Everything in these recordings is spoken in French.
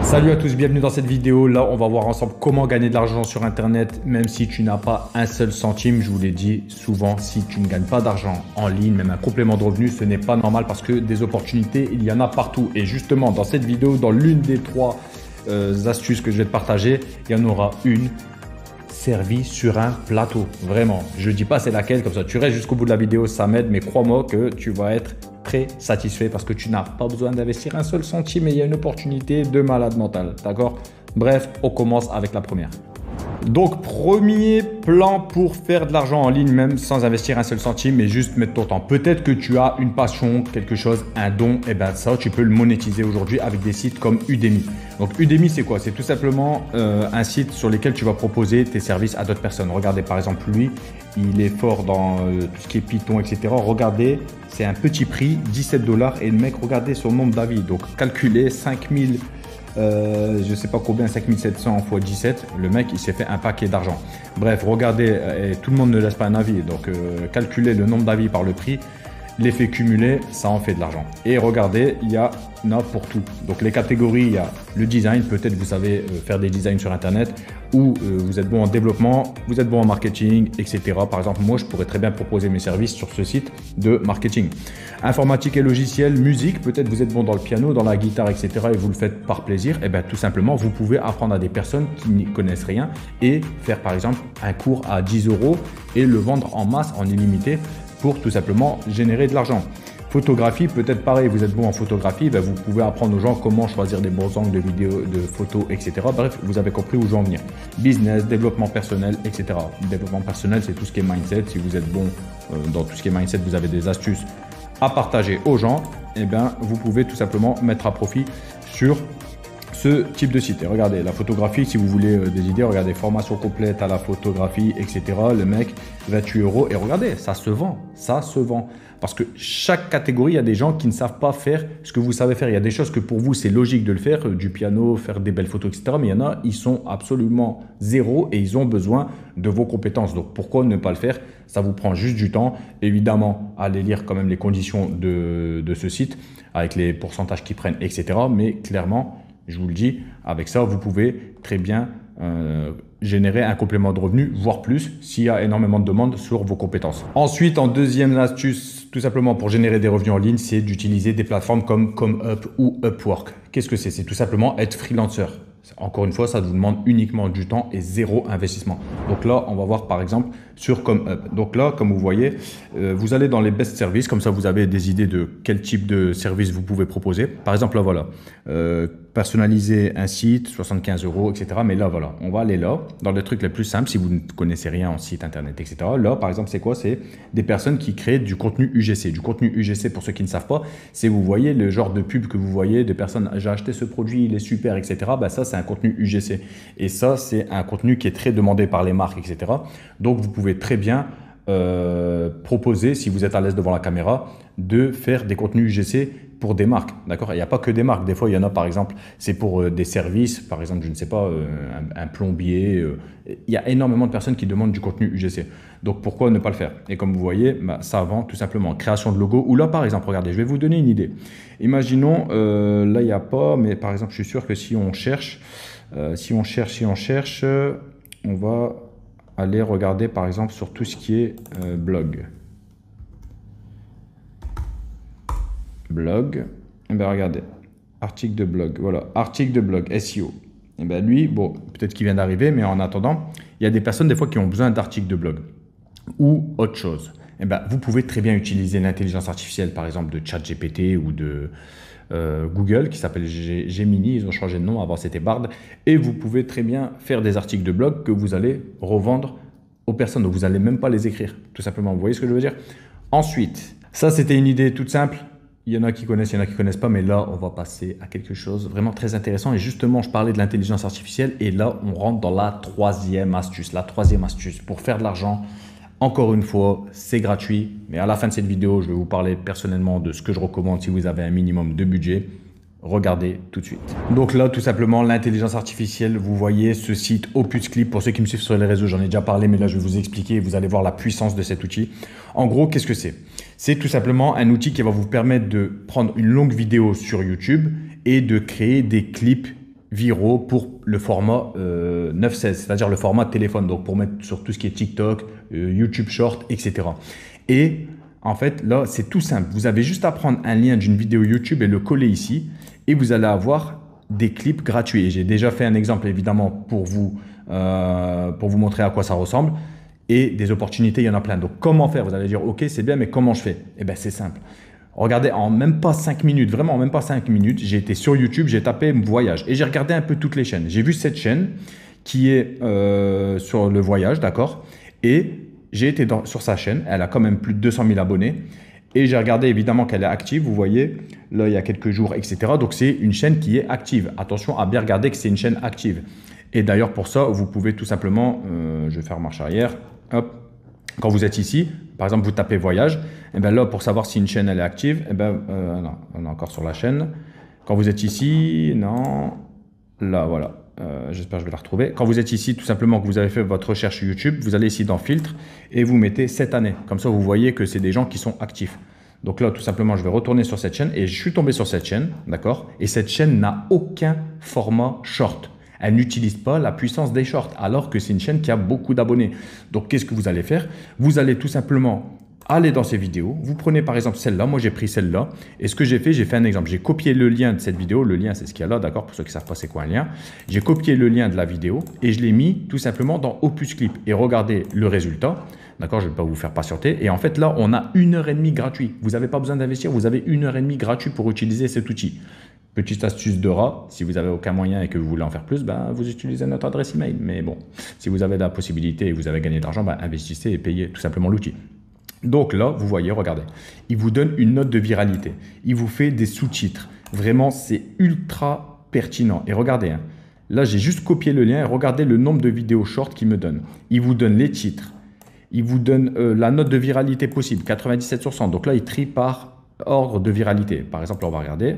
Salut à tous, bienvenue dans cette vidéo. Là, on va voir ensemble comment gagner de l'argent sur Internet, même si tu n'as pas un seul centime. Je vous l'ai dit souvent, si tu ne gagnes pas d'argent en ligne, même un complément de revenu, ce n'est pas normal parce que des opportunités, il y en a partout. Et justement, dans cette vidéo, dans l'une des trois astuces que je vais te partager, il y en aura une servie sur un plateau. Vraiment, je ne dis pas c'est laquelle, comme ça tu restes jusqu'au bout de la vidéo, ça m'aide, mais crois-moi que tu vas être très satisfait parce que tu n'as pas besoin d'investir un seul centime et il y a une opportunité de malade mental, d'accord? Bref, on commence avec la première. Donc, premier plan pour faire de l'argent en ligne, même sans investir un seul centime, mais juste mettre ton temps. Peut-être que tu as une passion, quelque chose, un don, et bien ça, tu peux le monétiser aujourd'hui avec des sites comme Udemy. Donc, Udemy, c'est quoi? C'est tout simplement un site sur lequel tu vas proposer tes services à d'autres personnes. Regardez, par exemple, lui, il est fort dans tout ce qui est Python, etc. Regardez, c'est un petit prix, 17 $. Et le mec, regardez son nombre d'avis. Donc, calculez 5000. Je ne sais pas combien, 5700 x 17, le mec il s'est fait un paquet d'argent. Bref, regardez, et tout le monde ne laisse pas un avis, donc calculez le nombre d'avis par le prix, l'effet cumulé, ça en fait de l'argent. Et regardez, il y en a pour tout. Donc les catégories, il y a le design, peut-être vous savez faire des designs sur internet, ou vous êtes bon en développement, vous êtes bon en marketing, etc. Par exemple, moi je pourrais très bien proposer mes services sur ce site de marketing. Informatique et logiciel, musique, peut-être vous êtes bon dans le piano, dans la guitare, etc. et vous le faites par plaisir, et bien tout simplement vous pouvez apprendre à des personnes qui n'y connaissent rien et faire par exemple un cours à 10 € et le vendre en masse, en illimité, pour tout simplement générer de l'argent. Photographie, peut-être pareil, vous êtes bon en photographie, ben vous pouvez apprendre aux gens comment choisir des bons angles de vidéos, de photos, etc. Bref, vous avez compris où je veux en venir. Business, développement personnel, etc. Développement personnel, c'est tout ce qui est mindset. Si vous êtes bon dans tout ce qui est mindset, vous avez des astuces à partager aux gens, et bien vous pouvez tout simplement mettre à profit sur ce type de site. Et regardez, la photographie, si vous voulez des idées, regardez, formation complète à la photographie, etc. Le mec, 28 €. Et regardez, ça se vend, ça se vend. Parce que chaque catégorie, il y a des gens qui ne savent pas faire ce que vous savez faire. Il y a des choses que pour vous, c'est logique de le faire, du piano, faire des belles photos, etc. Mais il y en a, ils sont absolument zéro et ils ont besoin de vos compétences. Donc, pourquoi ne pas le faire? Ça vous prend juste du temps. Évidemment, allez lire quand même les conditions de ce site avec les pourcentages qu'ils prennent, etc. Mais clairement, je vous le dis, avec ça, vous pouvez très bien générer un complément de revenu, voire plus, s'il y a énormément de demandes sur vos compétences. Ensuite, en deuxième astuce, tout simplement pour générer des revenus en ligne, c'est d'utiliser des plateformes comme ComeUp ou Upwork. Qu'est-ce que c'est? C'est tout simplement être freelancer. Encore une fois, ça vous demande uniquement du temps et zéro investissement. Donc là, on va voir par exemple sur ComeUp. Donc là, comme vous voyez, vous allez dans les best services, comme ça vous avez des idées de quel type de service vous pouvez proposer. Par exemple, là voilà, personnaliser un site, 75 €, etc. Mais là voilà, on va aller là, dans les trucs les plus simples, si vous ne connaissez rien en site internet, etc. Là, par exemple, c'est quoi? C'est des personnes qui créent du contenu UGC. Du contenu UGC, pour ceux qui ne savent pas, c'est, vous voyez, le genre de pub que vous voyez, des personnes, j'ai acheté ce produit, il est super, etc. Ben ça, c'est un contenu UGC. Et ça, c'est un contenu qui est très demandé par les marques, etc. Donc, vous pouvez très bien proposer, si vous êtes à l'aise devant la caméra, de faire des contenus UGC pour des marques, d'accord? Il n'y a pas que des marques. Des fois, il y en a, par exemple, c'est pour des services, par exemple, je ne sais pas, un plombier. Il y a énormément de personnes qui demandent du contenu UGC. Donc, pourquoi ne pas le faire? Et comme vous voyez, bah, ça vend tout simplement. Création de logo. Ou là, par exemple, regardez, je vais vous donner une idée. Imaginons, là, il n'y a pas, mais par exemple, je suis sûr que si on cherche, on va aller regarder, par exemple, sur tout ce qui est blog. Blog, et bien regardez, article de blog, voilà, article de blog, SEO. Et bien lui, bon, peut-être qu'il vient d'arriver, mais en attendant, il y a des personnes des fois qui ont besoin d'articles de blog ou autre chose. Et bien vous pouvez très bien utiliser l'intelligence artificielle, par exemple de ChatGPT ou de Google, qui s'appelle Gemini, ils ont changé de nom, avant c'était Bard, et vous pouvez très bien faire des articles de blog que vous allez revendre aux personnes, donc vous n'allez même pas les écrire, tout simplement, vous voyez ce que je veux dire? Ensuite, ça c'était une idée toute simple. Il y en a qui connaissent, il y en a qui ne connaissent pas, mais là, on va passer à quelque chose vraiment très intéressant. Et justement, je parlais de l'intelligence artificielle et là, on rentre dans la troisième astuce. La troisième astuce pour faire de l'argent. Encore une fois, c'est gratuit. Mais à la fin de cette vidéo, je vais vous parler personnellement de ce que je recommande si vous avez un minimum de budget. Regardez tout de suite. Donc là, tout simplement, l'intelligence artificielle, vous voyez ce site Opus Clip. Pour ceux qui me suivent sur les réseaux, j'en ai déjà parlé, mais là, je vais vous expliquer et vous allez voir la puissance de cet outil. En gros, qu'est-ce que c'est? C'est tout simplement un outil qui va vous permettre de prendre une longue vidéo sur YouTube et de créer des clips viraux pour le format 9/16, c'est-à-dire le format de téléphone, donc pour mettre sur tout ce qui est TikTok, YouTube Short, etc. Et en fait, là, c'est tout simple. Vous avez juste à prendre un lien d'une vidéo YouTube et le coller ici, et vous allez avoir des clips gratuits. Et j'ai déjà fait un exemple, évidemment, pour vous montrer à quoi ça ressemble. Et des opportunités, il y en a plein. Donc, comment faire? Vous allez dire, OK, c'est bien, mais comment je fais? Eh bien, c'est simple. Regardez, en même pas 5 minutes, vraiment en même pas 5 minutes, j'ai été sur YouTube, j'ai tapé voyage et j'ai regardé un peu toutes les chaînes. J'ai vu cette chaîne qui est sur le voyage, d'accord? Et j'ai été sur sa chaîne, elle a quand même plus de 200 000 abonnés. Et j'ai regardé évidemment qu'elle est active, vous voyez, là il y a quelques jours, etc. Donc c'est une chaîne qui est active. Attention à bien regarder que c'est une chaîne active. Et d'ailleurs pour ça, vous pouvez tout simplement, je vais faire marche arrière, hop. Quand vous êtes ici, par exemple, vous tapez voyage, et bien là, pour savoir si une chaîne elle est active, et ben, non, on est encore sur la chaîne. Quand vous êtes ici, non, là, voilà. J'espère que je vais la retrouver. Quand vous êtes ici, tout simplement que vous avez fait votre recherche sur YouTube, vous allez ici dans filtre et vous mettez cette année. Comme ça, vous voyez que c'est des gens qui sont actifs. Donc là, tout simplement, je vais retourner sur cette chaîne et je suis tombé sur cette chaîne, d'accord? Et cette chaîne n'a aucun format short. Elle n'utilise pas la puissance des shorts, alors que c'est une chaîne qui a beaucoup d'abonnés. Donc, qu'est-ce que vous allez faire? Vous allez tout simplement aller dans ces vidéos. Vous prenez par exemple celle-là. Moi, j'ai pris celle-là. Et ce que j'ai fait un exemple. J'ai copié le lien de cette vidéo. Le lien, c'est ce qu'il y a là, d'accord? Pour ceux qui ne savent pas c'est quoi un lien. J'ai copié le lien de la vidéo et je l'ai mis tout simplement dans Opus Clip. Et regardez le résultat. D'accord? Je ne vais pas vous faire patienter. Et en fait, là, on a 1h30 gratuit. Vous n'avez pas besoin d'investir. Vous avez 1h30 gratuit pour utiliser cet outil. Petite astuce de rat, si vous n'avez aucun moyen et que vous voulez en faire plus, ben, vous utilisez notre adresse email. Mais bon, si vous avez la possibilité et vous avez gagné de l'argent, ben, investissez et payez tout simplement l'outil. Donc là, vous voyez, regardez, il vous donne une note de viralité. Il vous fait des sous-titres. Vraiment, c'est ultra pertinent. Et regardez, hein, là, j'ai juste copié le lien et regardez le nombre de vidéos short qu'il me donne. Il vous donne les titres. Il vous donne la note de viralité possible, 97 sur 100. Donc là, il trie par ordre de viralité. Par exemple, on va regarder.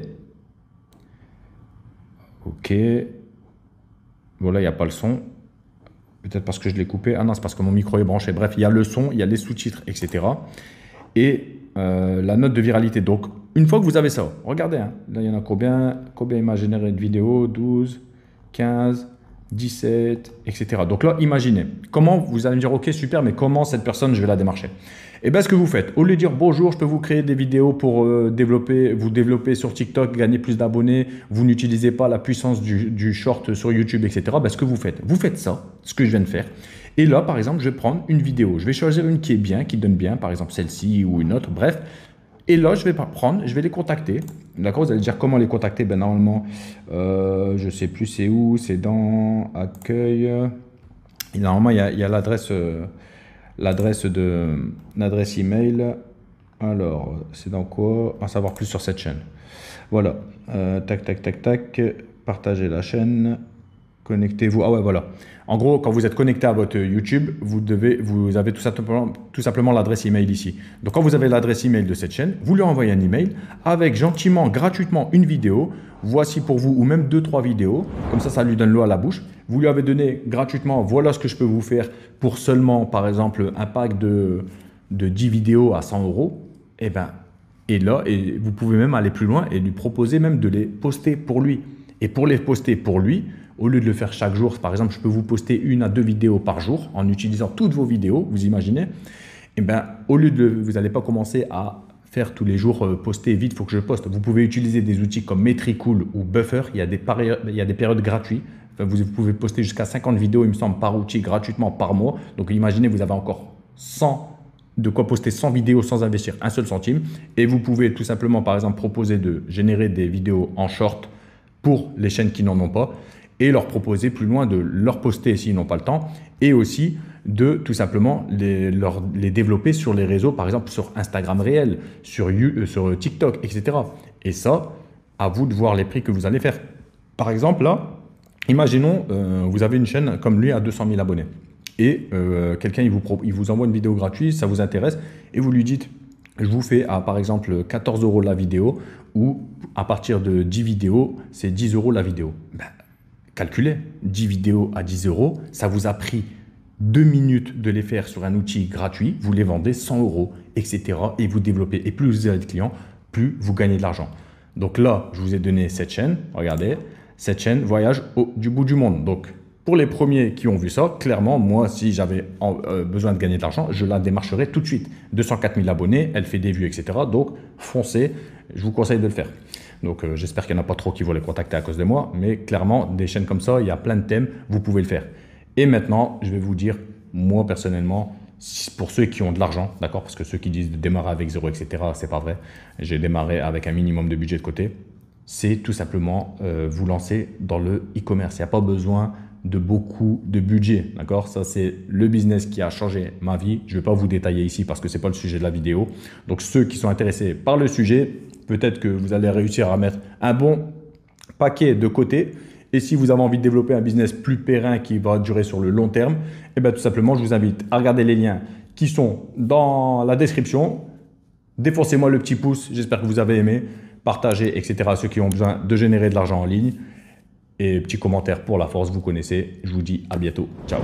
Ok. Bon, là, il n'y a pas le son. Peut-être parce que je l'ai coupé. Ah non, c'est parce que mon micro est branché. Bref, il y a le son, il y a les sous-titres, etc. Et la note de viralité. Donc, une fois que vous avez ça, regardez. Hein, là, il y en a combien? Combien il m'a généré de vidéos? 12, 15, 17, etc. Donc là, imaginez. Comment vous allez me dire, ok, super, mais comment cette personne, je vais la démarcher? Et bien, ce que vous faites, au lieu de dire bonjour, je peux vous créer des vidéos pour vous développer sur TikTok, gagner plus d'abonnés, vous n'utilisez pas la puissance du short sur YouTube, etc. Ben, ce que vous faites ça, ce que je viens de faire. Et là, par exemple, je vais prendre une vidéo. Je vais choisir une qui est bien, qui donne bien, par exemple celle-ci ou une autre, bref. Et là, je vais les contacter. D'accord? Vous allez dire comment les contacter? Ben, normalement, je ne sais plus c'est où, c'est dans accueil. Et normalement, il y a l'adresse email. Alors, c'est dans quoi? En savoir plus sur cette chaîne. Voilà. Tac, tac, tac, tac. Partagez la chaîne. Connectez-vous. Ah ouais, voilà. En gros, quand vous êtes connecté à votre YouTube, vous avez tout simplement l'adresse email ici. Donc, quand vous avez l'adresse email de cette chaîne, vous lui envoyez un email avec gentiment, gratuitement une vidéo. Voici pour vous, ou même 2-3 vidéos. Comme ça lui donne l'eau à la bouche. Vous lui avez donné gratuitement, voilà ce que je peux vous faire pour seulement, par exemple, un pack de 10 vidéos à 100 €. Et là, vous pouvez même aller plus loin et lui proposer même de les poster pour lui. Et pour les poster pour lui, au lieu de le faire chaque jour, par exemple, je peux vous poster 1 à 2 vidéos par jour en utilisant toutes vos vidéos, vous imaginez. Et au lieu de, vous n'allez pas commencer à faire tous les jours, poster vite, il faut que je poste. Vous pouvez utiliser des outils comme Metricool ou Buffer, il y a des périodes gratuites. Enfin, vous pouvez poster jusqu'à 50 vidéos, il me semble, par outil gratuitement par mois. Donc imaginez, vous avez encore 100, de quoi poster 100 vidéos sans investir un seul centime. Et vous pouvez tout simplement, par exemple, proposer de générer des vidéos en short pour les chaînes qui n'en ont pas et leur proposer plus loin de leur poster s'ils n'ont pas le temps et aussi de tout simplement les développer sur les réseaux, par exemple sur Instagram réel, sur TikTok, etc. Et ça, à vous de voir les prix que vous allez faire. Par exemple, là, imaginons, vous avez une chaîne comme lui à 200 000 abonnés et quelqu'un il vous envoie une vidéo gratuite, ça vous intéresse et vous lui dites je vous fais à par exemple 14 € la vidéo ou à partir de 10 vidéos, c'est 10 € la vidéo. Calculez, 10 vidéos à 10 €, ça vous a pris 2 minutes de les faire sur un outil gratuit, vous les vendez 100 €, etc. et vous développez. Et plus vous avez de clients, plus vous gagnez de l'argent. Donc là, je vous ai donné cette chaîne, regardez. cette chaîne voyage du bout du monde. Donc, pour les premiers qui ont vu ça, clairement, moi, si j'avais besoin de gagner de l'argent, je la démarcherais tout de suite. 204 000 abonnés, elle fait des vues, etc. Donc, foncez, je vous conseille de le faire. Donc, j'espère qu'il n'y en a pas trop qui vont les contacter à cause de moi. Mais clairement, des chaînes comme ça, il y a plein de thèmes, vous pouvez le faire. Et maintenant, je vais vous dire, moi, personnellement, pour ceux qui ont de l'argent, d'accord, parce que ceux qui disent de démarrer avec zéro, etc., c'est pas vrai. J'ai démarré avec un minimum de budget de côté. C'est tout simplement vous lancer dans le e-commerce. Il n'y a pas besoin de beaucoup de budget, d'accord? Ça, c'est le business qui a changé ma vie. Je ne vais pas vous détailler ici parce que ce n'est pas le sujet de la vidéo. Donc, ceux qui sont intéressés par le sujet, peut-être que vous allez réussir à mettre un bon paquet de côté. Et si vous avez envie de développer un business plus périn qui va durer sur le long terme, eh bien, tout simplement, je vous invite à regarder les liens qui sont dans la description. Défoncez-moi le petit pouce. J'espère que vous avez aimé. Partagez, etc. à ceux qui ont besoin de générer de l'argent en ligne. Et petit commentaire pour la force, vous connaissez. Je vous dis à bientôt. Ciao.